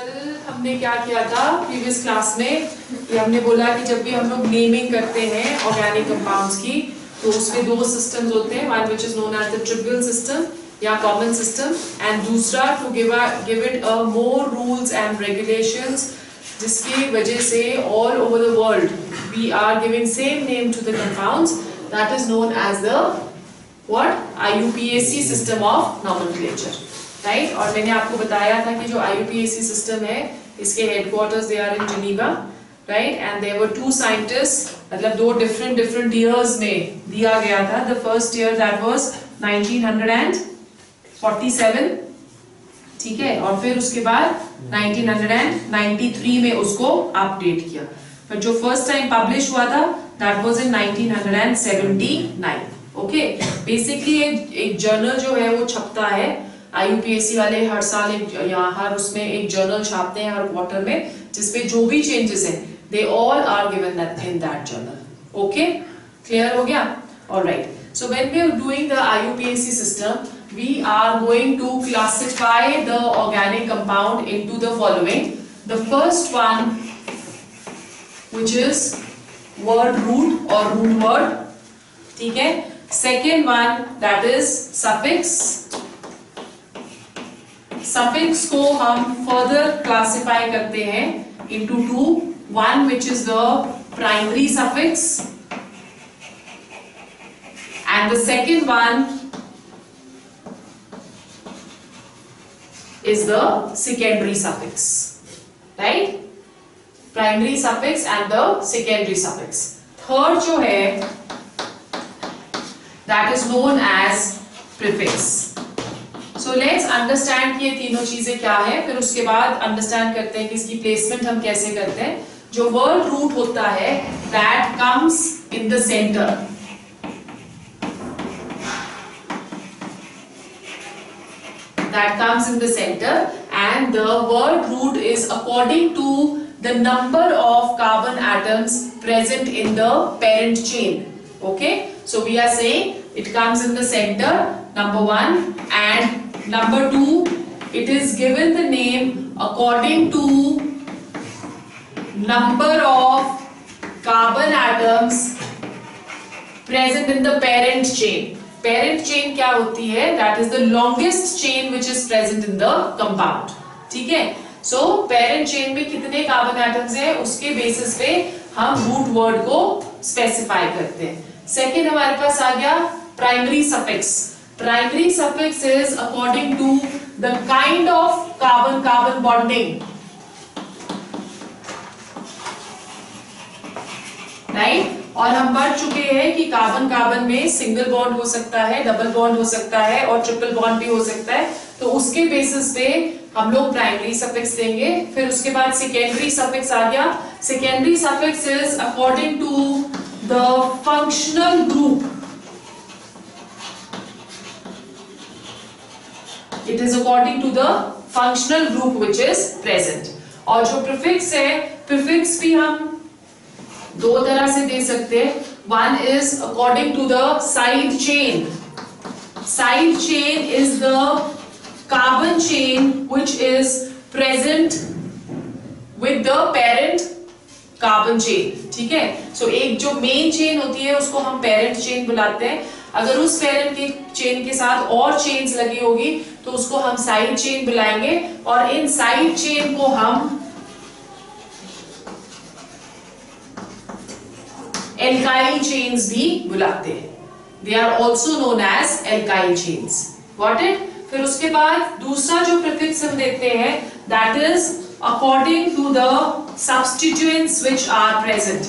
कल हमने क्या किया था प्रीवियस क्लास में कि हमने बोला कि जब भी हम लोग नेमिंग करते हैं ऑर्गेनिक कंपाउंड्स की तो उसमें दो सिस्टम्स होते हैं, one which is known as the trivial system या कॉमन सिस्टम एंड दूसरा to give it a more rules and regulations जिसकी वजह से all over the world we are giving same name to the compounds, that is known as the what IUPAC system of nomenclature, right. और मैंने आपको बताया था कि जो IUPAC सिस्टम है इसके headquarters they are in Geneva, right, and there were two scientist, मतलब दो डिफरेंट ईयर्स में दिया गया था। The first year that was 1947, ठीक है, और फिर उसके बाद 1993 में उसको अपडेट किया, पर जो फर्स्ट टाइम पब्लिश हुआ था that was in 1979। Okay, basically एक जर्नल जो है वो छपता है, IUPAC वाले हर साल हर उसमें एक जर्नल छापते हैं हर क्वार्टर में, जिसपे जो भी चेंजेस हैं they all are given in that journal. Okay, clear हो गया? Alright, so when we are doing the IUPAC system we are going to classify the organic compound into the following. The first one which is word root और root word, ठीक है। Second one that is suffix. Suffix को हम further classify करते हैं into two, one which is the primary suffix and the second one is the secondary suffix, right? Primary suffix and the secondary suffix. Third जो है that is known as prefix. So let's understand कि ये तीनों चीजें क्या है, फिर उसके बाद अंडरस्टैंड करते हैं कि इसकी प्लेसमेंट हम कैसे करते हैं। जो वर्ड रूट होता है that comes in the center, that comes in the center and the word root is according to the number of carbon atoms present in the parent chain. Okay, so we are saying it comes in the center, number one, and number two, it is given the name according to number of carbon atoms present in the parent chain. Parent chain क्या होती है? That is the longest chain which is present in the compound, ठीक है। So parent chain में कितने carbon atoms हैं उसके basis पे हम रूट वर्ड को स्पेसिफाई करते हैं। सेकेंड हमारे पास आ गया primary suffix. Primary suffix is according to the kind of carbon bonding, right. और हम पढ़ चुके हैं कि कार्बन में सिंगल बॉन्ड हो सकता है, डबल बॉन्ड हो सकता है और ट्रिपल बॉन्ड भी हो सकता है, तो उसके बेसिस पे हम लोग प्राइमरी सफिक्स देंगे। फिर उसके बाद सेकेंडरी सफिक्स आ गया। Secondary suffix is according to the functional group, it is according to the functional group which is present. और जो प्रीफिक्स है, प्रीफिक्स भी हम दो तरह से दे सकते हैं। One is according to the side chain. Side chain is the carbon chain which is present with the parent carbon chain, ठीक है। सो एक जो मेन चेन होती है उसको हम पेरेंट चेन बुलाते हैं। अगर उस पेरेंट की चेन के साथ और चेन्स लगी होगी तो उसको हम साइड चेन बुलाएंगे, और इन साइड चेन को हम एल्काइल चेन्स भी बुलाते हैं। They are also known as alkyl chains. Got it? फिर उसके बाद दूसरा जो प्रीफिक्स हम देते हैं that is according to the substituents which are present.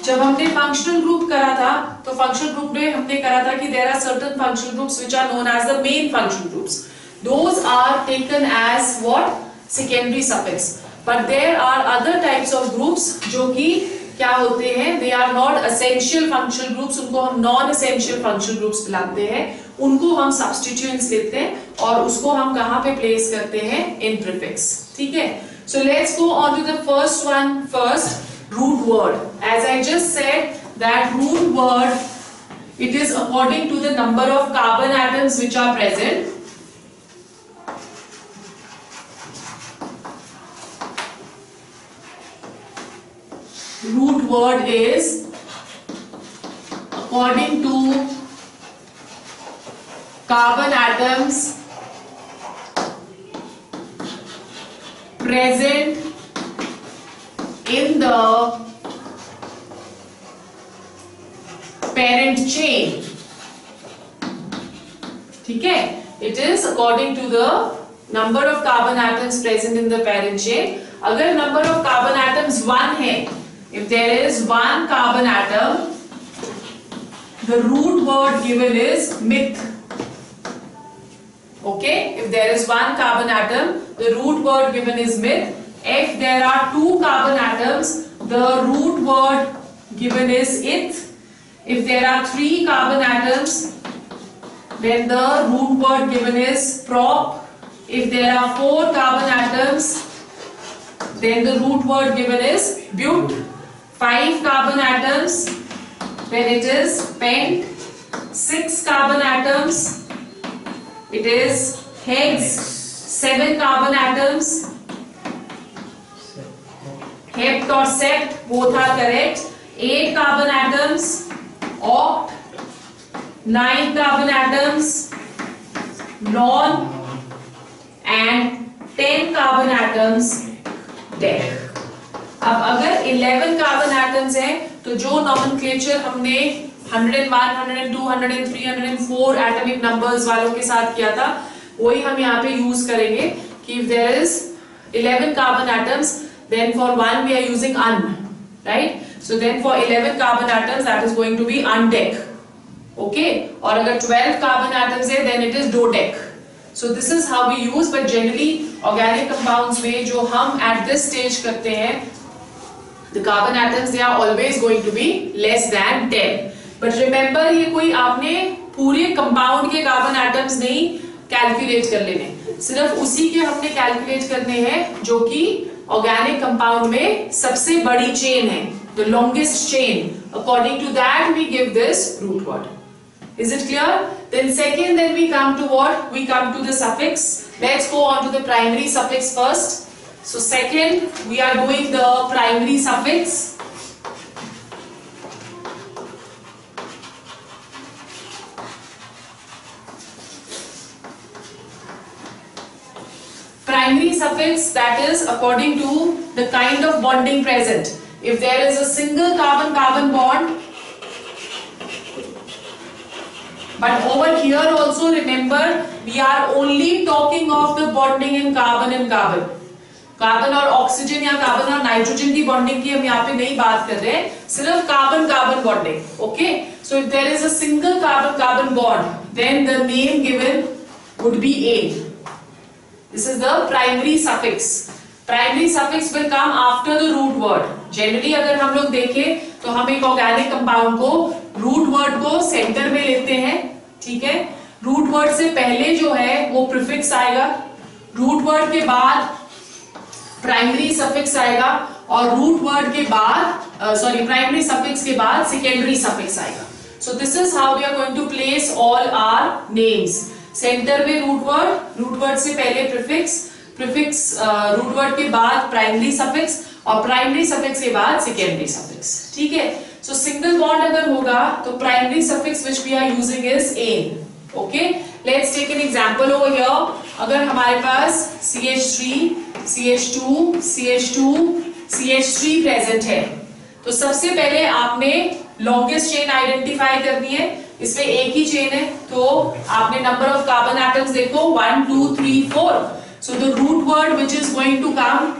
जब हमने फंक्शनल ग्रुप करा था तो फंक्शनल ग्रुप में हमने करा था कि there are certain functional groups which are known as the main functional groups, those are taken as what? Secondary suffix. But there are other types of groups जो कि क्या होते हैं, they are not essential functional groups, उनको हम non essential functional groups बुलाते हैं, उनको हम सब्स्टिट्यूएंट्स लेते हैं और उसको हम कहां पे प्लेस करते हैं? इन प्रीफिक्स, ठीक है। So let's go on to the first one first, root word. As I just said that root word it is according to the number of carbon atoms which are present word is according to carbon atoms present in the parent chain. ठीक है, it is according to the number of carbon atoms present in the parent chain. अगर number of carbon atoms 1 है, if there is 1 carbon atom, the root word given is myth. Okay, if there is 1 carbon atom, the root word given is myth. If there are 2 carbon atoms, the root word given is ith. If there are 3 carbon atoms, then the root word given is prop. If there are 4 carbon atoms, then the root word given is but. 5 carbon atoms, then it is pent. 6 carbon atoms, it is hex. 7 carbon atoms, hept or sept, both are correct. 8 carbon atoms, oct. 9 carbon atoms, non, and 10 carbon atoms, dec. अब अगर 11 carbon atoms हैं तो जो nomenclature हमने 101, 102, 103, 104 atomic numbers वालों के साथ किया था वही हम यहाँ पे यूज करेंगे कि if there is 11 carbon atoms then for one we are using un, right? So then for 11 carbon atoms that is going to be undec. Okay, और अगर 12 carbon atoms है then it is dodec. So this is how we use, but generally organic compounds में जो हम at this stage करते हैं the carbon atoms they are always going to be less than 10. But remember ये कोई आपने पूरे compound के carbon atoms नहीं calculate कर लेने, सिर्फ उसी के हमने calculate करने हैं जो कि organic compound में सबसे बड़ी chain है, the longest chain. According to that we give this root word. Is it clear? Then second, then we come to what? We come to the suffix. Let's go on to the primary suffix first. So second, we are doing the primary suffix. Primary suffix, that is according to the kind of bonding present. If there is a single carbon-carbon bond, but over here also remember we are only talking of the bonding in carbon and carbon. Carbon और oxygen या carbon और nitrogen की bonding की हम यहाँ पे नहीं बात कर रहे हैं, सिर्फ carbon carbon bonding. Okay, so if there is a single carbon carbon bond then the name given would be ane. This is the primary suffix. Primary suffix will come after the root word. Generally अगर हम लोग देखें तो हम एक organic compound को root word को centre में लेते हैं. ठीक है, रूट वर्ड से पहले जो है वो प्रीफिक्स आएगा, रूट वर्ड के बाद प्राइमरी सफिक्स आएगा और रूट वर्ड के बाद प्राइमरी सफिक्स के बाद सेकेंडरी सफिक्स आएगा. So this is how we are going to place all our names. Centre में रूट वर्ड से पहले प्रीफिक्स, रूट वर्ड के बाद प्राइमरी सफिक्स और प्राइमरी सफिक्स के बाद सेकेंडरी सफिक्स. ठीक है, सो सिंगल बॉन्ड अगर होगा तो primary suffix which we are using is ane. Okay, let's take an example over here. अगर हमारे पास CH3 CH2 CH2 CH3 present है तो सबसे पहले आपने लॉन्गेस्ट चेन आइडेंटिफाई करनी है. इसमें एक ही चेन है तो आपने नंबर ऑफ कार्बन एटम्स देखो 1 2 3 4. So the root word which is going to come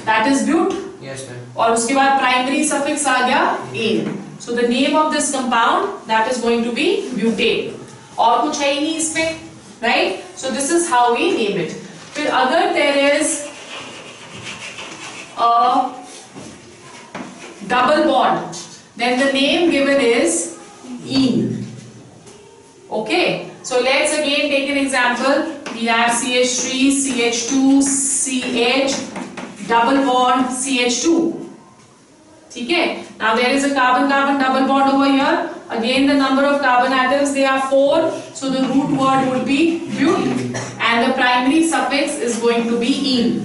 that is but. Yes ma'am. और उसके बाद प्राइमरी सफिक्स आ गया ane. So the name of this compound that is going to be butane. और कुछ है ही नहीं इसमें, right? So this is how we name it. फिर अगर there is a double bond then the name given is ene. Okay, so let's again take an example. We have CH3 CH2 CH double bond CH2. ठीक है, now there is a carbon carbon double bond over here. Again the number of carbon atoms they are 4, so the root word would be but and the primary suffix is going to be ene.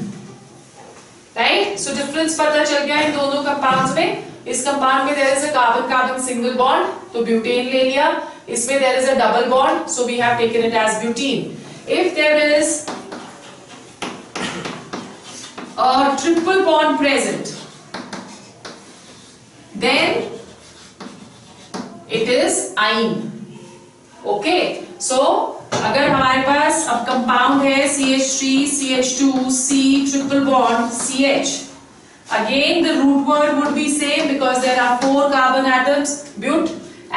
Right, so difference पता चल गया इन दोनों compounds में. इस compound में there is a carbon carbon single bond, तो butane ले लिया. इसमें there is a double bond, so we have taken it as butene. If there is a triple bond present, then it is ine. Okay, so अगर हमारे पास अब compound है CH3 CH2 C triple bond CH, again the root word would be same because there are 4 carbon atoms but,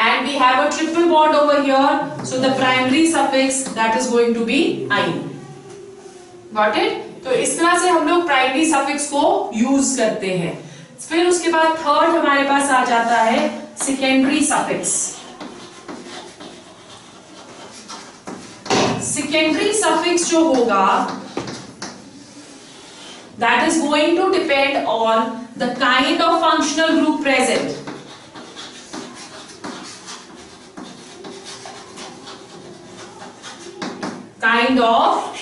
and we have a triple bond over here, so the primary suffix that is going to be ine. Got it? तो इस तरह से हम लोग primary suffix को use करते हैं. फिर उसके बाद थर्ड हमारे पास आ जाता है सेकेंडरी सफिक्स. सेकेंडरी सफिक्स जो होगा that is going to depend on the kind of functional group present. Kind of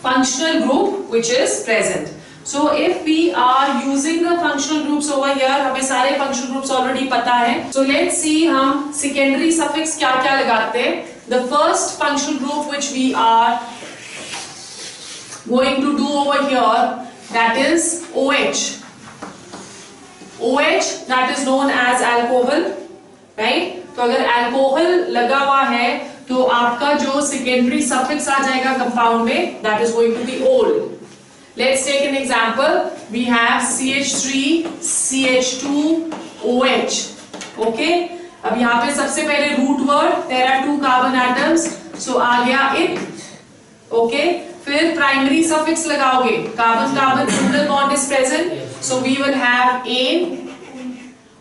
functional group which is present. So if we are using the functional groups over here, हमें सारे functional groups already पता है. So let's see हम secondary suffix क्या क्या लगाते हैं. The first functional group which we are going to do over here, that is OH. OH that is known as alcohol, right? तो अगर alcohol लगा हुआ है तो आपका जो सेकेंडरी सफिक्स आ जाएगा कंपाउंड में, that is going to be ol. Let's take an example. We have CH3 CH2 OH. Okay, अब यहाँ पे सबसे पहले root word, there are 2 carbon atoms, so आ गया इथ. ओके, फिर प्राइमरी सफिक्स लगाओगे, carbon carbon single bond is present, so we will have an,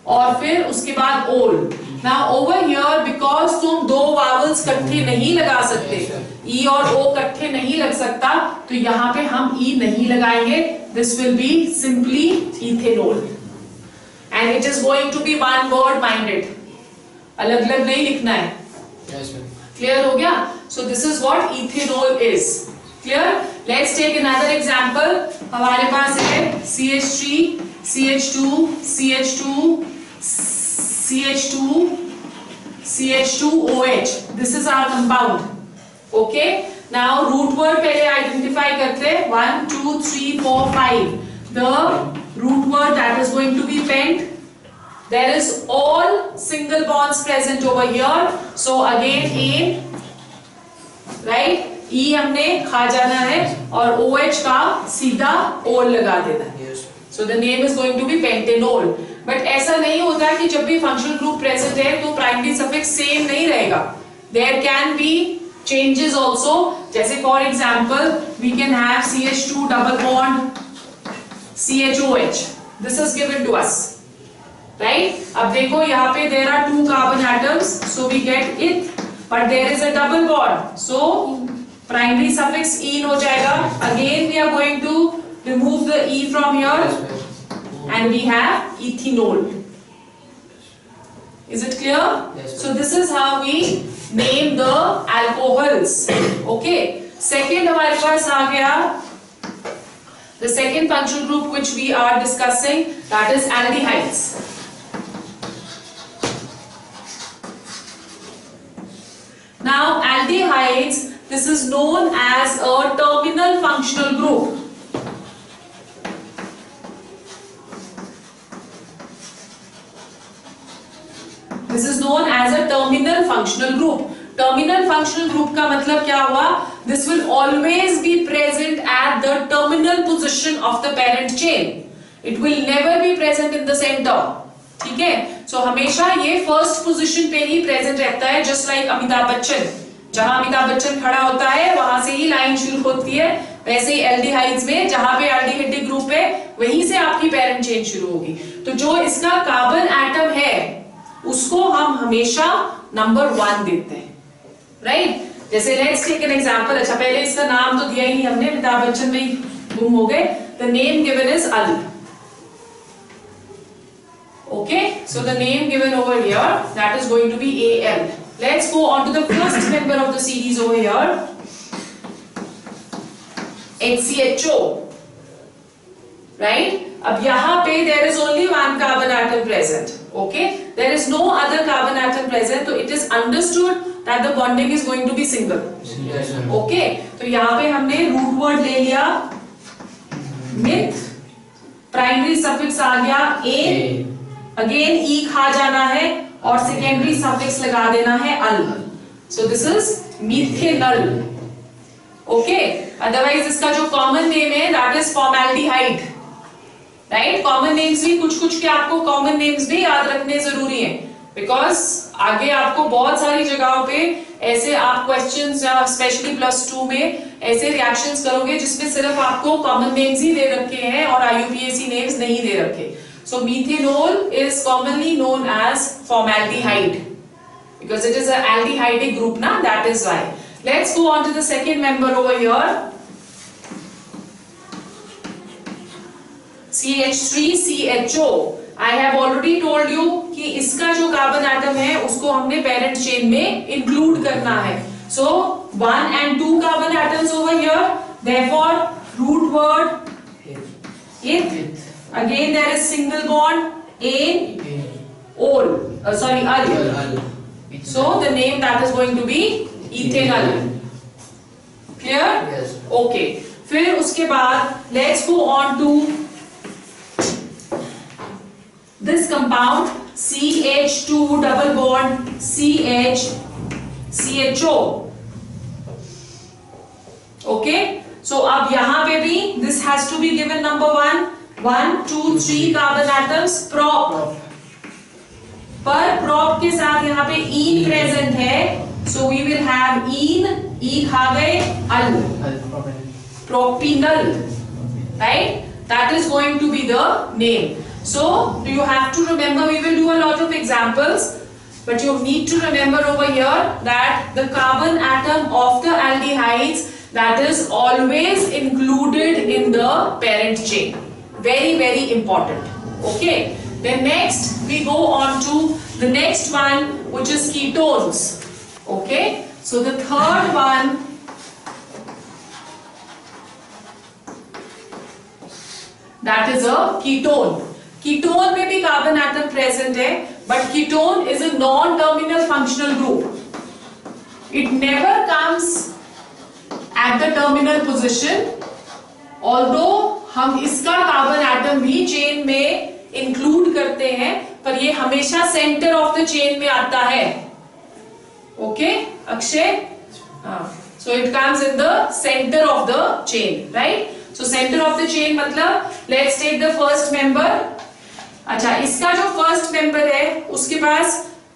और फिर उसके बाद ओल. Now over here because तुम 2 वावल्स इकट्ठे नहीं लगा सकते, E और O इकट्ठे नहीं लग सकता, तो यहाँ पे हम E नहीं लगाएंगे. This will be simply ethanol and it is going to be one word minded. अलग अलग नहीं लिखना है. Clear हो गया? So this is what ethanol is. Clear? Let's take another example. हमारे पास है CH3 CH2 CH2 CH2 CH2OH. This is our compound. Okay. Now root word पहले identify करते हैं. 1 2 3 4 5. The root word that is going to be pent. There is all single bonds present over here. So again A, right? E हमने खा जाना है और OH का सीधा OL लगा देना है. So the name is going to be pentanol. But ऐसा नहीं होता कि जब भी फंक्शनल ग्रुप प्रेजेंट है तो प्राइमरी सफिक्स सेम नहीं रहेगा. There can be changes also. जैसे for example, we can have CH2 double bond CHOH. This is given to us, right? अब देखो यहाँ पे there are 2 carbon atoms, so we get it, but there is a double bond, so primary suffix ene हो जाएगा. Again we are going to remove the E from here. And we have ethanol. Is it clear? Yes, so this is how we name the alcohols. Okay. Second हमारे पास आ गया the second functional group which we are discussing, that is aldehydes. Now aldehydes, this is known as a terminal functional group. This is known as a terminal functional group. Terminal functional group का मतलब क्या हुआ? This will always be present at the terminal position of the parent chain. It will never be present in the center. ठीक है? So हमेशा ये first position पे ही present रहता है, just like अमिताभ बच्चन. जहाँ अमिताभ बच्चन खड़ा होता है वहां से ही लाइन शुरू होती है, वैसे ही एल्डिहाइड्स में जहां पे एल्डिहाइडिक ग्रुप है वहीं से आपकी पेरेंट चेन शुरू होगी. तो जो इसका कार्बन एटम है उसको हम हमेशा नंबर 1 देते हैं, राइट? जैसे लेट्स टेक एन एग्जांपल. अच्छा, पहले इसका नाम तो दिया ही नहीं हमने, अमिताभ बच्चन में ही गुम हो गए. The name given is all. Okay, so the name given over here, that is going to be Al. Let's go on to the first member of the series over here, HCHO, right? अब यहाँ पे there is only one carbon atom present. Okay, there is no other carbon atom present, so it is understood that the bonding is going to be single. Okay, तो यहाँ पे हमने root word ले लिया myth, primary suffix आ गया N, again ई खा जाना है और सेकेंडरी सफिक्स लगा देना है al. So this is methanal. Okay, otherwise इसका जो कॉमन नेम है that is formaldehyde. Right, common names भी कुछ के आपको कॉमन नेम्स भी याद रखने जरूरी है, बिकॉज आगे आपको बहुत सारी जगहों पे ऐसे आप क्वेश्चंस या स्पेशली +2 में ऐसे रिएक्शंस करोगे जिसमें सिर्फ आपको कॉमन नेम्स ही दे रखे हैं और IUPAC नेम्स नहीं दे रखे. So methanol is commonly known as formaldehyde because it is an aldehydic group na, that is why. Let's go on to the second member over here, CH3CHO. I have already told you कि इसका जो carbon atom है उसको हमने parent chain में include करना है. So 1 and 2 carbon atoms over here, therefore root word ith. Again there is single bond ane, ol, sorry al. So the name that is going to be ethanol. Clear? Yes. Okay. फिर उसके बाद let's go on to this compound CH2 double bond CHO. Okay. So अब यहाँ पे भी this has to be given number 1, 2, 3 carbon atoms prop. पर prop के साथ यहाँ पे इन प्रेजेंट है, so we will have इन, ई खा गए अल, propinal, right? That is going to be the name. So you have to remember, we will do a lot of examples, but you need to remember over here that the carbon atom of the aldehydes that is always included in the parent chain. Very, very important. Okay. Then next we go on to the next one, which is ketones. Okay, so the third one that is a ketone. Ketone में भी carbon atom present है, but ketone is a non-terminal functional group. It never comes at the terminal position, although हम इसका carbon atom भी chain में include करते हैं, पर ये हमेशा सेंटर ऑफ द चेन में आता है. Okay Akshay, so it comes in the centre of the chain, right? So centre of the chain मतलब let's take the first member. अच्छा, इसका जो फर्स्ट मेंबर है उसके पास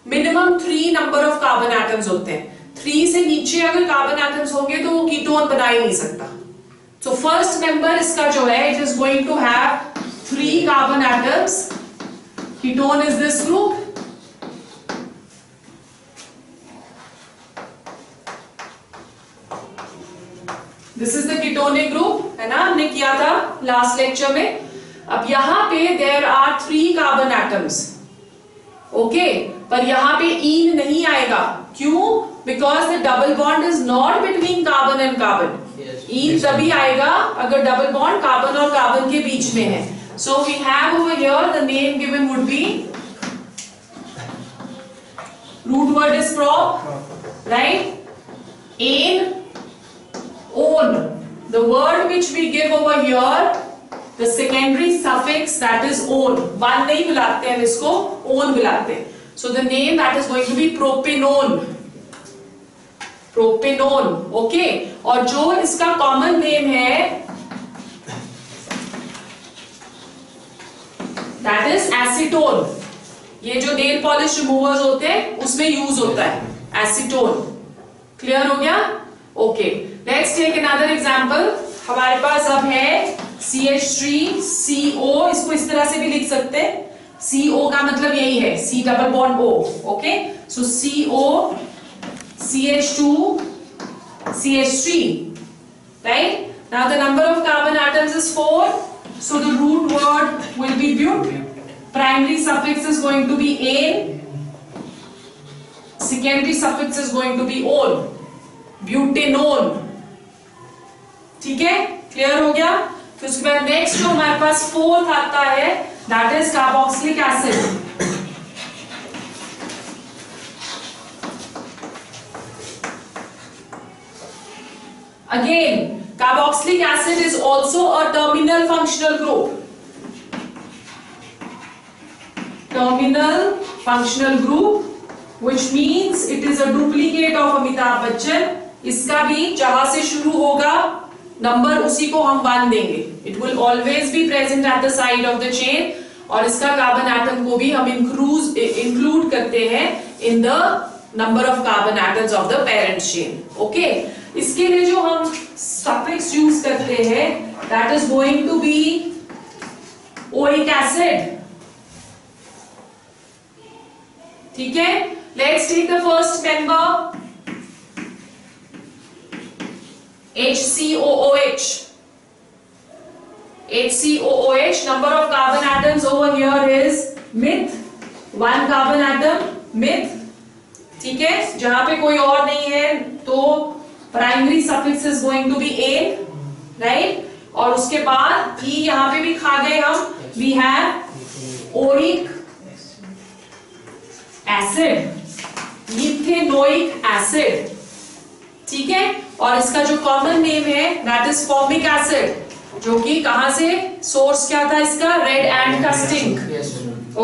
minimum 3 number of carbon atoms होते हैं. 3 से नीचे अगर कार्बन एटम्स होंगे तो वो कीटोन बना ही नहीं सकता. सो फर्स्ट मेंबर इसका जो है it is going to have 3 carbon atoms. Ketone is this group. This is the ketonic group, है ना, हमने किया था लास्ट लेक्चर में. अब यहाँ पे there are 3 carbon atoms. Okay, पर यहाँ पे इन नहीं आएगा. क्यों? Because the double bond is not between carbon and carbon. इन तभी आएगा अगर डबल बॉन्ड कार्बन और कार्बन के बीच में है. So we have over here the name given would be, root word is prop, right? Ane, on. The word which we give over here, the secondary suffix that is on. One नहीं बुलाते हैं इसको, on बुलाते हैं. So the name that is going to be propanone. Propanone, okay? और जो इसका common name है that is acetone. ये जो नेल पॉलिश रिमूवर्स होते हैं उसमें यूज होता है acetone. क्लियर हो गया? Okay, let's take another example. हमारे पास अब है CH3CO. इसको इस तरह से भी लिख सकते हैं. CO का मतलब यही है, C double bond O. Okay, so CO CH2 CH3, right? Now the number of carbon atoms is 4. So the root word will be but. Primary suffix is going to be ane. Secondary suffix is going to be on. Butanone. ठीक है? Clear हो गया? फिर उसके बाद next जो हमारे पास fourth आता है that is carboxylic acid. Again, carboxylic acid is also a terminal functional group. Terminal functional group, which means it is a duplicate of Amitabh Bachchan. इसका भी जहां से शुरू होगा नंबर उसी को हम 1 देंगे. It will always be present at the side of the chain. और इसका कार्बन एटम को भी हम इंक्लूड करते हैं in the number of carbon atoms of the parent chain. Okay? इसके लिए जो हम suffix यूज करते हैं that is going to be oic acid. ठीक है? Let's take the first member HCOOH. HCOOH, number of carbon atoms over here is meth. 1 carbon atom meth. ठीक है? जहां पे कोई और नहीं है तो primary suffix is going to be N, right? और उसके बाद ई यहां पे भी खा गए हम. We have oic acid, methanoic acid. ठीक है? और इसका जो कॉमन नेम है दैट इज फॉर्मिक एसिड, जो कि कहां से सोर्स क्या था इसका? रेड एंड का sting.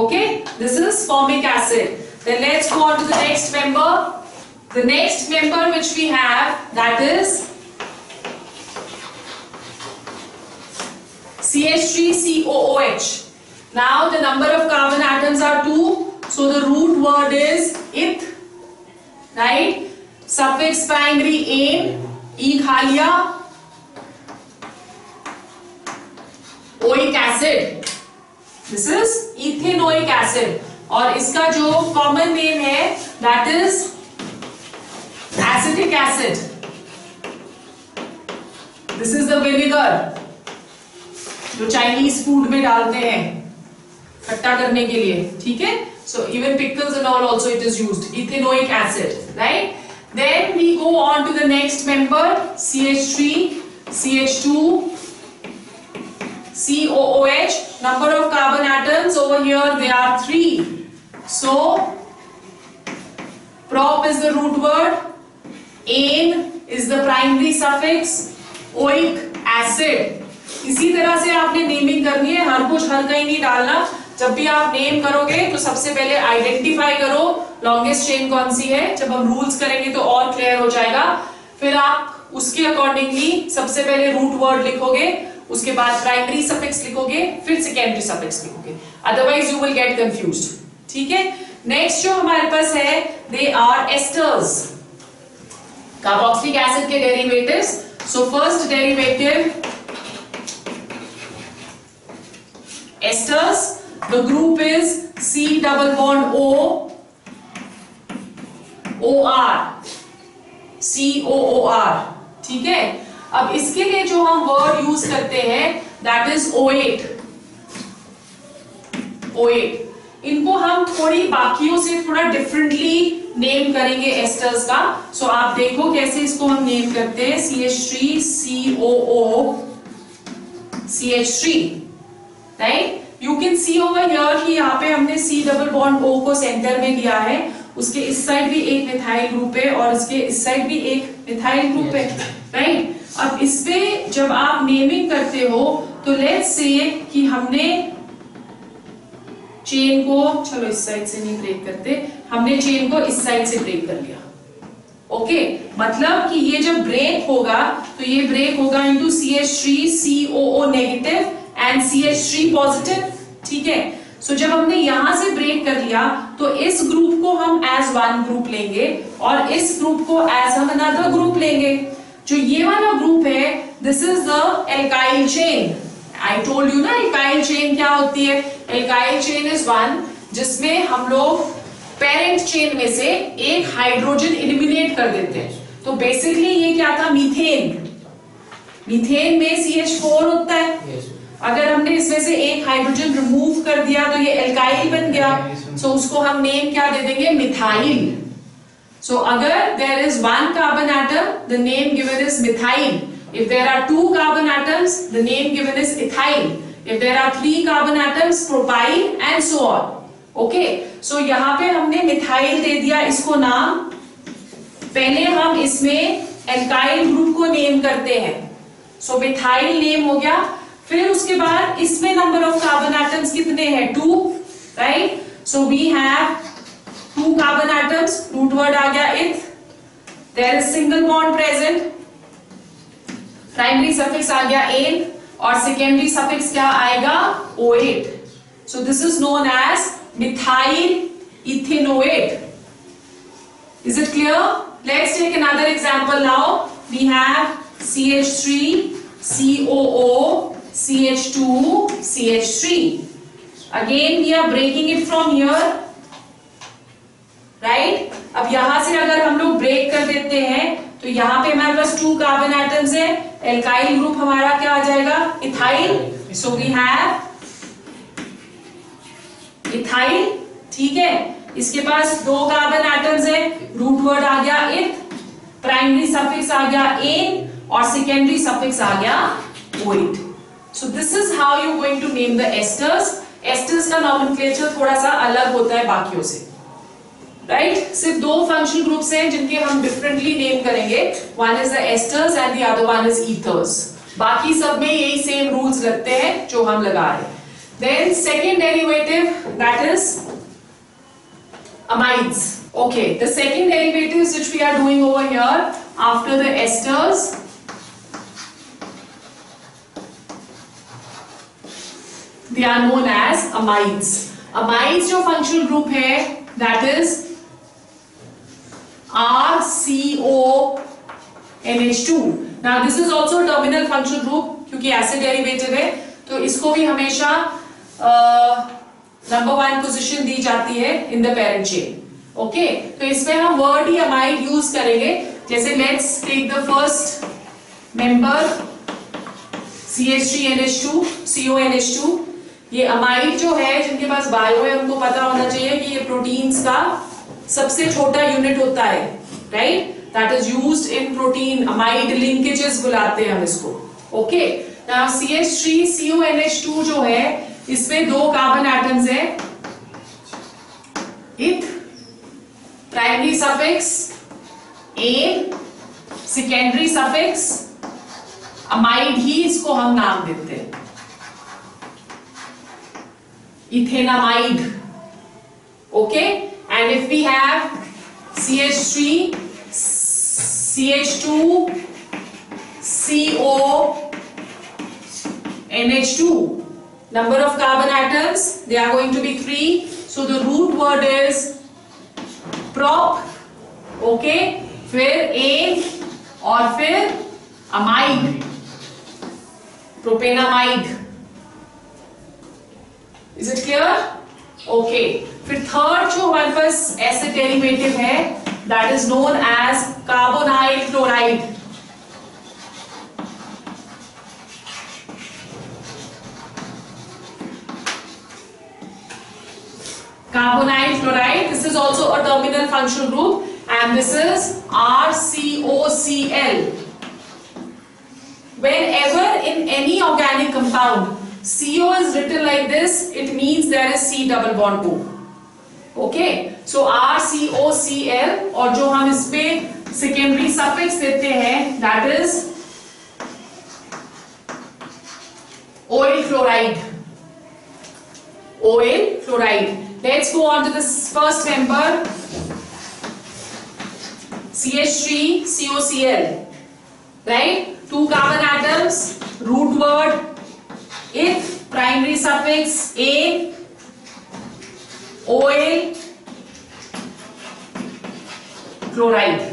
Okay, this is formic acid. Then let's go on to the next member. The next member which we have that is CH3COOH. Now the number of carbon atoms are 2. So the root word is ith, right? Suffix primary ane, e खा लिया. Oic acid. This is ethanoic acid. और इसका जो common name है that is acetic acid. This is the vinegar जो Chinese food में डालते हैं खट्टा करने के लिए. ठीक है? So even pickles and all also it is used. Ethanoic acid, right? Then we go on to the next member CH3 CH2 COOH. Number of carbon atoms over here they are 3. So prop is the root word, ane is the primary suffix, oic acid. इसी तरह से आपने naming करनी है. हर कुछ हर कहीं नहीं डालना. जब भी आप नेम करोगे तो सबसे पहले आइडेंटिफाई करो लॉन्गेस्ट चेन कौन सी है. जब हम रूल्स करेंगे तो और क्लियर हो जाएगा. फिर आप उसके अकॉर्डिंगली सबसे पहले रूट वर्ड लिखोगे, उसके बाद प्राइमरी सफिक्स लिखोगे, फिर सेकेंडरी सफिक्स लिखोगे. Otherwise you will get confused. ठीक है? नेक्स्ट जो हमारे पास है they are esters, carboxylic acid के derivatives. So first derivative esters, the group is C double bond O OR, COOR. ठीक है? अब इसके लिए जो हम वर्ड यूज करते हैं दैट इज OAT. OAT इनको हम थोड़ी बाकियों से थोड़ा डिफरेंटली नेम करेंगे एस्टर्स का. सो आप देखो कैसे इसको हम नेम करते हैं. CH3 COO CH3, right? You can see over here कि यहाँ पे हमने C डबल बॉन्ड O को सेंटर में दिया है. उसके इस साइड भी एक मिथाइल ग्रुप है और इसके इस साइड भी एक मिथाइल ग्रुप है, राइट? अब इस पे जब आप नेमिंग करते हो तो लेट्स से कि हमने चेन को, चलो इस साइड से नहीं ब्रेक करते, हमने चेन को इस साइड से ब्रेक कर लिया. ओके, मतलब कि ये जब ब्रेक होगा तो ये ब्रेक होगा into CH3 COO negative and CH3 positive. ठीक है? सो जब हमने यहां से ब्रेक कर लिया तो इस ग्रुप को हम एज वन ग्रुप लेंगे और इस ग्रुप को एज हम अनदर ग्रुप लेंगे. जो ये वाला ग्रुप है this is the alkyl chain. I told you ना एल्काइल चेन क्या होती है. एल्काइल चेन इज वन जिसमें हम लोग पेरेंट चेन में से एक हाइड्रोजन एलिमिनेट कर देते हैं. तो बेसिकली ये क्या था? मीथेन. मीथेन में CH4 होता है. अगर हमने इसमें से एक हाइड्रोजन रिमूव कर दिया तो ये एल्काइल बन गया. सो उसको हम नेम क्या दे देंगे? मिथाइल. सो अगर there is one carbon atom the name given is methyl. If there are 2 carbon atoms, the name given is ethyl. If there are 3 carbon atoms, propyl and so on. Okay, so यहाँ पे हमने methyl दे दिया इसको नाम. पहले हम इसमें alkyl group को नेम करते हैं. सो मिथाइल नेम हो गया. फिर उसके बाद इसमें नंबर ऑफ कार्बन एटम्स कितने हैं? 2, right? So we have 2 carbon atoms. Root word आ गया eth. There is single bond present. Primary suffix आ गया एन और सेकेंडरी सफिक्स क्या आएगा? OAte. So this is known as methyl ethanoate. Is it clear? Let's take another example now. We have CH3, COO, CH2, CH3. Again we are breaking it from here, right? अब यहां से अगर हम लोग break कर देते हैं तो यहां पे हमारे पास 2 कार्बन एटम्स है. एल्काइल ग्रुप हमारा क्या आ जाएगा? Ethyl. So we have ethyl. ठीक है, इसके पास 2 कार्बन एटम्स है. रूट वर्ड आ गया इथ. प्राइमरी सफिक्स आ गया एन और सेकेंडरी सफिक्स आ गया OAte. So this is how you going to name the esters. Esters का नॉमेनक्लेचर थोड़ा सा अलग होता है बाकियों से, राइट? सिर्फ 2 फंक्शनल ग्रुप्स हैं जिनके हम डिफरेंटली नेम करेंगे. One is the asters and the other one is ethers. बाकी सब में यही सेम रूल्स लगते हैं जो हम लगा रहे हैं. Then second derivative, that is amides. Okay, the second derivatives which we are doing over here after the esters, they are known as amides. Amides जो functional group है, that is RCONH2. Now this is also a terminal functional group क्योंकि acid derivative है, तो इसको भी हमेशा number 1 position दी जाती है in the parent chain. Okay, तो इसमें हम वर्ड ही अमाइड यूज करेंगे. जैसे let's take the first member CH3NH2, CONH2. ये अमाइड जो है जिनके पास बायो है उनको पता होना चाहिए कि ये प्रोटीन्स का सबसे छोटा यूनिट होता है, right? That is used in protein. Amide linkages बुलाते हैं हम इसको. ओके, नाउ CH3CONH2 जो है इसमें 2 कार्बन एटम्स है. Eth, primary suffix an, secondary suffix amide ही इसको हम नाम देते हैं, ethanamide. Okay, and if we have CH3, CH2, CONH2, number of carbon atoms, they are going to be 3. So the root word is prop. Okay, फिर an और फिर amide, propanamide. Is it clear? Okay, फिर third जो हमारे पास acid derivative है, that is known as carbonyl chloride. Carbonyl chloride, this is also a terminal functional group and this is RCOCl. Whenever in any organic compound CO is written like this, it means there is C double bond O. Okay, so RCOCl और जो हम इसमें secondary suffix देते हैं, that is oil chloride. Oil chloride. Let's go on to this first member CH3COCl, right? 2 carbon atoms, root word ith, primary suffix a, oil chloride.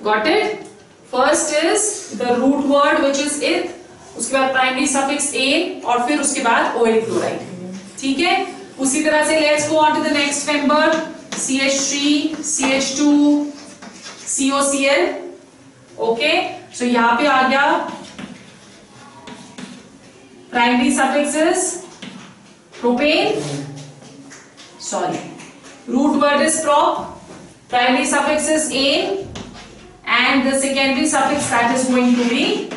Got it? First is the root word which is ith, उसके बाद primary suffix a और फिर उसके बाद oil chloride. ठीक है, उसी तरह से let's go on to the next member CH3, CH2, COCl. Okay, so यहां पे आ गया primary suffixes propane, sorry, root word is prop, primary suffixes an, and the secondary suffix that is going to be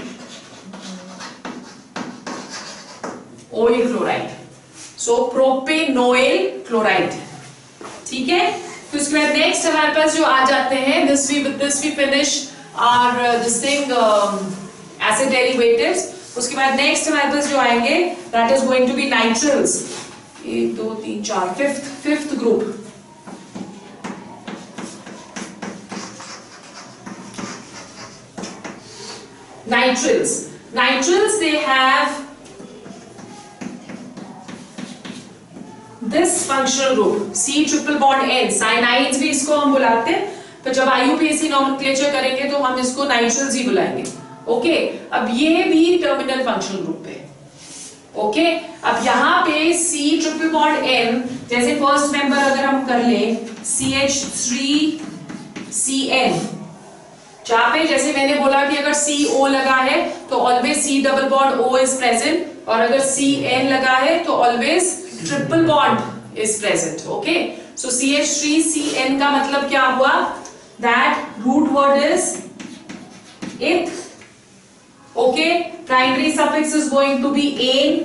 oil chloride. So propanoil chloride. ठीक है, तो उसके बाद next हमारे पास जो आ जाते हैं, this we finish our this thing acid derivatives. उसके बाद नेक्स्ट हमारे पास जो आएंगे that is going to be nitriles. 1 2 3 4 fifth group. Nitriles they have this functional group C triple bond N. Cyanides भी इसको हम बुलाते हैं, तो जब IUPAC नॉमेनक्लेचर करेंगे तो हम इसको नाइट्रिल्स ही बुलाएंगे. ओके, अब ये भी टर्मिनल फंक्शनल ग्रुप है. ओके, अब यहाँ पे C ट्रिपल बॉन्ड N, जैसे फर्स्ट मेंबर अगर हम कर लें CH3CN, जहाँ पे जैसे मैंने बोला कि अगर CO लगा है तो always C double bond O is present, और अगर CN लगा है तो always triple bond is present. Okay, so CH3CN का मतलब क्या हुआ? That root word is ith. Okay, primary suffix is going to be N,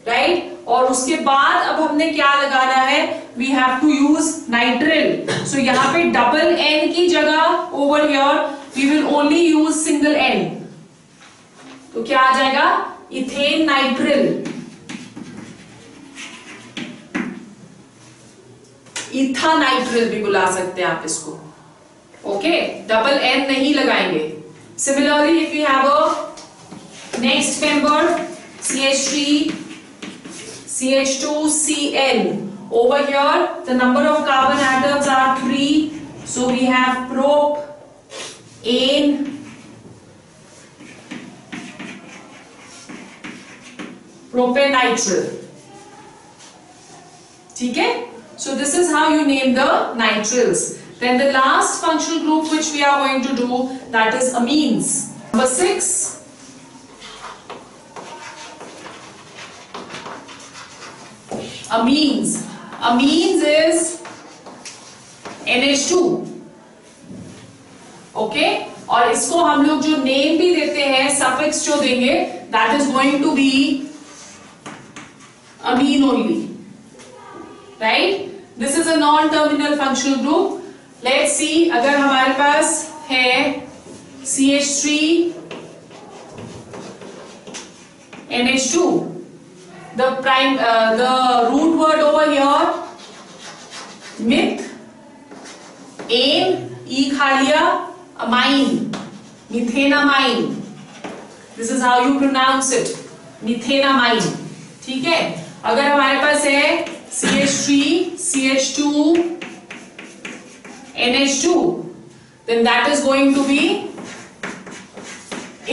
right, और उसके बाद अब हमने क्या लगाना है? We have to use nitrile. So यहाँ पे डबल एन की जगह over here we will only use single N. तो क्या आ जाएगा? Ethane nitrile. इथानाइट्रिल भी बुला सकते हैं आप इसको. ओके, डबल एन नहीं लगाएंगे. Similarly if you have a next member CH3 CH2CN, over here the number of carbon atoms are 3, so we have propane, propanitrile. ठीक है, so this is how you name the nitriles. Then the last functional group which we are going to do, that is amines. Number 6, amines. Amines is NH2. Okay, और इसको हम लोग जो name भी देते हैं, सफिक्स जो देंगे, that is going to be amine only, right? This is a non-terminal functional group. Let's see, अगर हमारे पास है CH3 NH2, the root word over here meth, ane, e खा लिया, amine, methenamine. This is how you pronounce it, methenamine. ठीक है, अगर हमारे पास है CH3 CH2 NH2, then that is going to be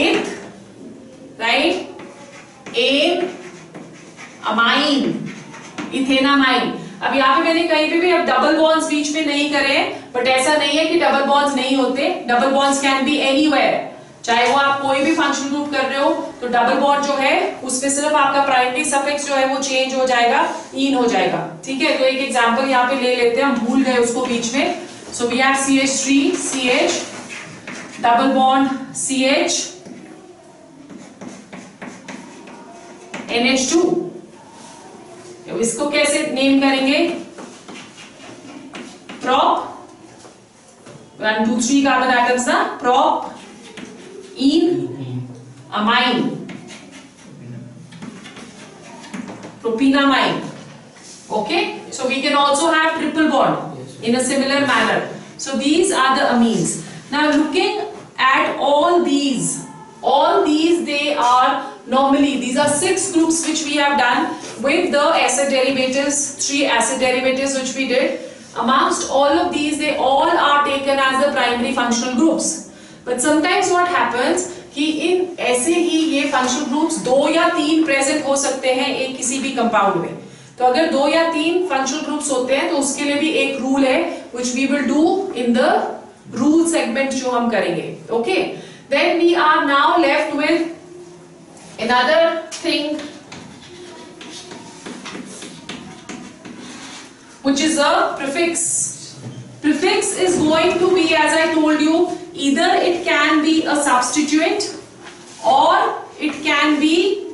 ith, right? ane, amine, ethanamine. अब यहाँ पे मैंने कहीं पे भी अब डबल बॉन्ड्स बीच में नहीं करे, बट ऐसा नहीं है कि डबल बॉन्ड्स नहीं होते. Double bonds can be anywhere, चाहे वो आप कोई भी फंक्शन ग्रुप कर रहे हो, तो डबल बॉन्ड जो है उसमें सिर्फ आपका प्राइमरी सफिक्स जो है वो चेंज हो जाएगा, इन हो जाएगा. ठीक है, तो एक एग्जांपल यहाँ पे ले लेते हैं, हम भूल गए उसको बीच में. So we have CH3 CH double bond CH NH2. इसको कैसे नेम करेंगे? prop 1 2 3 कार्बन एटम्स ना, prop ene amine propinamine. Okay, so we can also have triple bond in a similar manner. So these are the amines. Now looking at all these they are normally, these are 6 groups which we have done with the acid derivatives, 3 acid derivatives which we did. Amongst all of these, they all are taken as the primary functional groups. But sometimes what happens कि इन ऐसे ही ये functional groups 2 या 3 present हो सकते हैं एक किसी भी compound में. तो अगर 2 या 3 functional groups होते हैं तो उसके लिए भी एक rule है which we will do in the rule segment जो हम करेंगे. Okay, then we are now left with another thing which is a prefix. prefix is going to be, as I told you, either it can be a substituent or it can be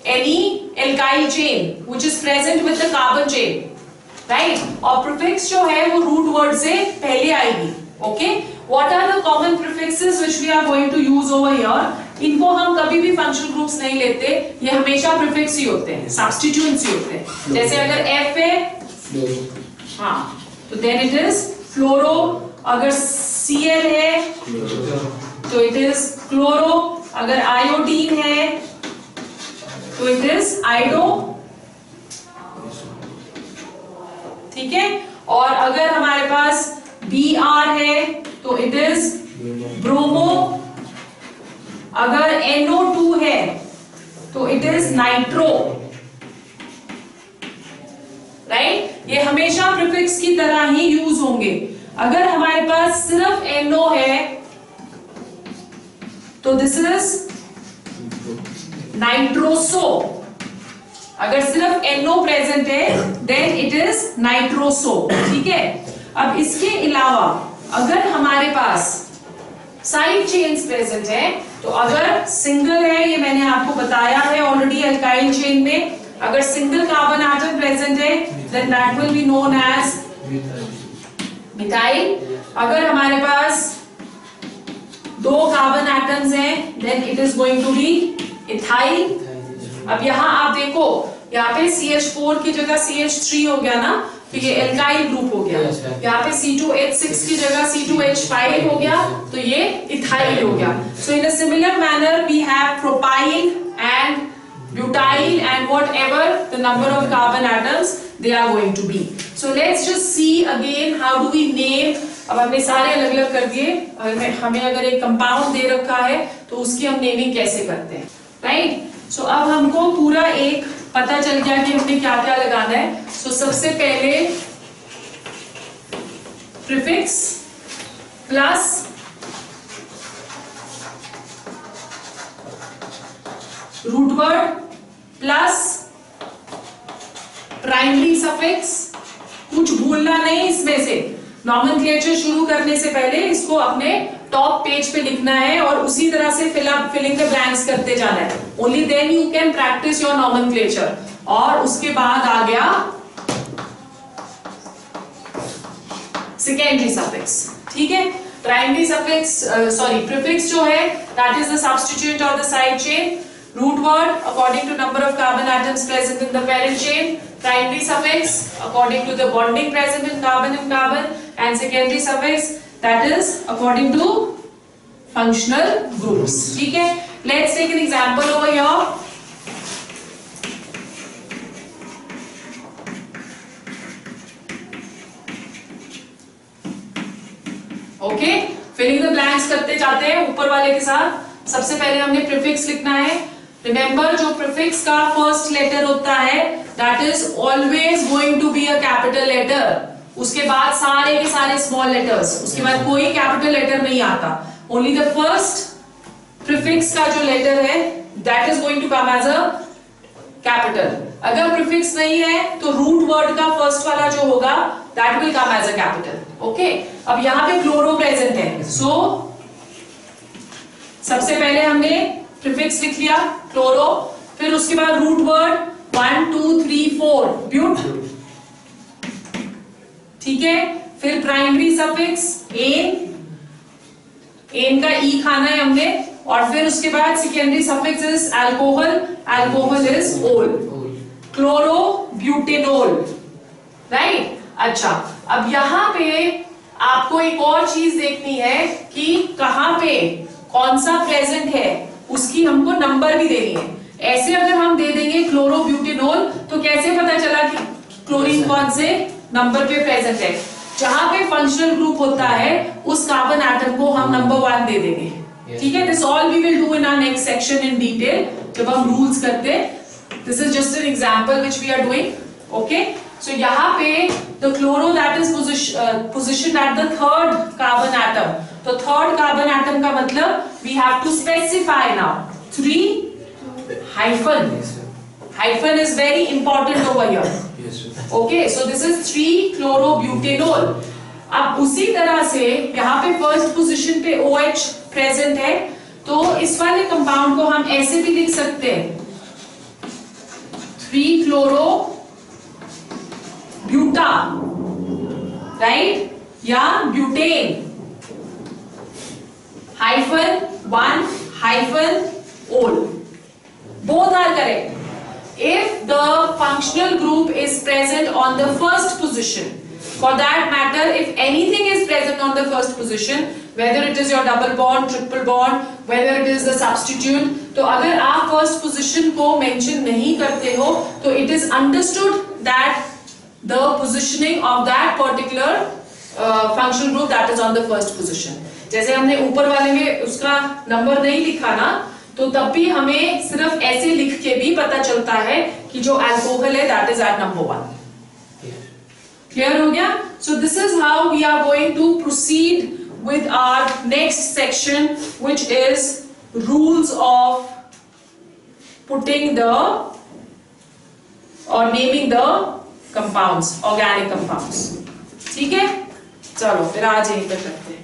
any alkyl chain which is present with the carbon chain, right? और prefix जो है वो root word से पहले आएगी. Okay? What are the common prefixes which we are going to use over here? इनको हम कभी भी functional groups नहीं लेते, ये हमेशा prefix ही होते हैं, substituents ही होते हैं. जैसे अगर F है, हाँ, तो then it is fluoro. अगर Cl है तो it is chloro. अगर iodine है तो it is iodo. ठीक है. और अगर हमारे पास Br है तो it is bromo. अगर NO2 है तो it is nitro. राइट? ये हमेशा प्रीफिक्स की तरह ही यूज होंगे. अगर हमारे पास सिर्फ NO है तो दिस इज नाइट्रोसो. अगर सिर्फ NO प्रेजेंट है देन इट इज नाइट्रोसो. ठीक है. अब इसके अलावा अगर हमारे पास साइड चेन्स प्रेजेंट है, तो अगर सिंगल है, ये मैंने आपको बताया है ऑलरेडी अल्काइल चेन में, अगर सिंगल कार्बन एटम प्रेजेंट है then that will be known as methyl. अगर हमारे पास दो कार्बन एटम्स हैं then it is going to be ethyl. अब यहां आप देखो, यहाँ पे CH4 की जगह CH3 हो गया ना, तो ये एल्काइल ग्रुप हो गया. यहाँ पे C2H6 की जगह C2H5 हो गया, तो ये इथाइल हो गया. So in a similar manner we have propyl and butyl and whatever the number of carbon atoms they are going to be. So let's just see again how do we name. अब हमने सारे अलग अलग कर दिए. हमें अगर एक कंपाउंड दे रखा है तो उसकी हम नेमिंग कैसे करते हैं, राइट? सो अब हमको पूरा एक पता चल गया कि हमने क्या क्या लगाना है. सो सबसे पहले prefix plus root word plus primary suffix. कुछ भूलना नहीं इसमें से. नॉमेनक्लेचर शुरू करने से पहले इसको अपने टॉप पेज पे लिखना है और उसी तरह से फिलिंग द ब्लैंक्स करते जाना है. Only then you can practise your nomenclature. और उसके बाद आ गया सेकेंडरी सफिक्स. ठीक है. प्राइमरी सफिक्स प्रीफिक्स जो है that is the substituent of the side chain. Root word according to number of carbon atoms present in the parent chain. Primary suffix according to the bonding present in carbon and carbon, and secondary suffix that is according to functional groups. ठीक है. Let's take an example over here. Okay, filling the blanks करते जाते हैं ऊपर वाले के साथ. सबसे पहले हमने प्रीफिक्स लिखना है. रिमेंबर, जो प्रीफिक्स का फर्स्ट लेटर होता है that is always going to be a capital letter. उसके बाद सारे के सारे स्मॉल लेटर्स. उसके बाद कोई कैपिटल लेटर नहीं आता. ओनली द फर्स्ट प्रीफिक्स का जो लेटर है that is going to come as a capital. अगर प्रीफिक्स नहीं है तो रूट वर्ड का फर्स्ट वाला जो होगा that will come as a capital. Okay. अब यहाँ पे क्लोरो प्रेजेंट है. सो सबसे पहले हमने प्रीफिक्स लिख लिया क्लोरो. फिर उसके बाद रूट वर्ड 1 2 3 4 ब्यूट. ठीक है. फिर प्राइमरी सफिक्स एन. एन का ई खाना है हमने. और फिर उसके बाद secondary suffix is alcohol. Alcohol is ol. Chloro butanol. Right. अच्छा, अब यहां पे आपको एक और चीज देखनी है कि कहां पे कौन सा प्रेजेंट है, उसकी हमको नंबर भी देनी है. ऐसे अगर हम दे देंगे क्लोरोब्यूटेनोल तो कैसे पता चला कि क्लोरीन कौन से नंबर पे प्रेजेंट है? जहां पे फंक्शनल ग्रुप होता है उस कार्बन एटम को हम नंबर 1 दे देंगे. ठीक है. This all we will do in our next section in detail जब हम रूल्स करते. This is just an example which we are doing. Okay. So यहाँ पे the chloro that is position at the third carbon atom. तो third carbon atom का मतलब we have to specify now 3 hyphen. Hyphen is very important over here. Okay, so this is 3 chlorobutanol. अब उसी तरह से यहाँ पे फर्स्ट पोजीशन पे OH प्रेजेंट है, तो इस वाले कंपाउंड को हम ऐसे भी लिख सकते हैं 3-फ्लोरो ब्यूटा, राइट, या butane -1-ol. Both are correct. If the functional group is present on the first position, for that matter, if anything is present on the first position, whether it is your double bond, triple bond, whether it is the substitute, तो अगर आप first position को mention नहीं करते हो, तो it is understood that the positioning of that particular functional group that is on the first position. जैसे हमने ऊपर वाले में उसका नंबर नहीं लिखा ना, तो तब भी हमें सिर्फ ऐसे लिख के भी पता चलता है कि जो अल्कोहल है that is at number 1. Clear हो गया? So this is how we are going to proceed with our next section, which is rules of putting the or naming the compounds, organic compounds. ठीक है, चलो फिर आज यहीं पे करते हैं.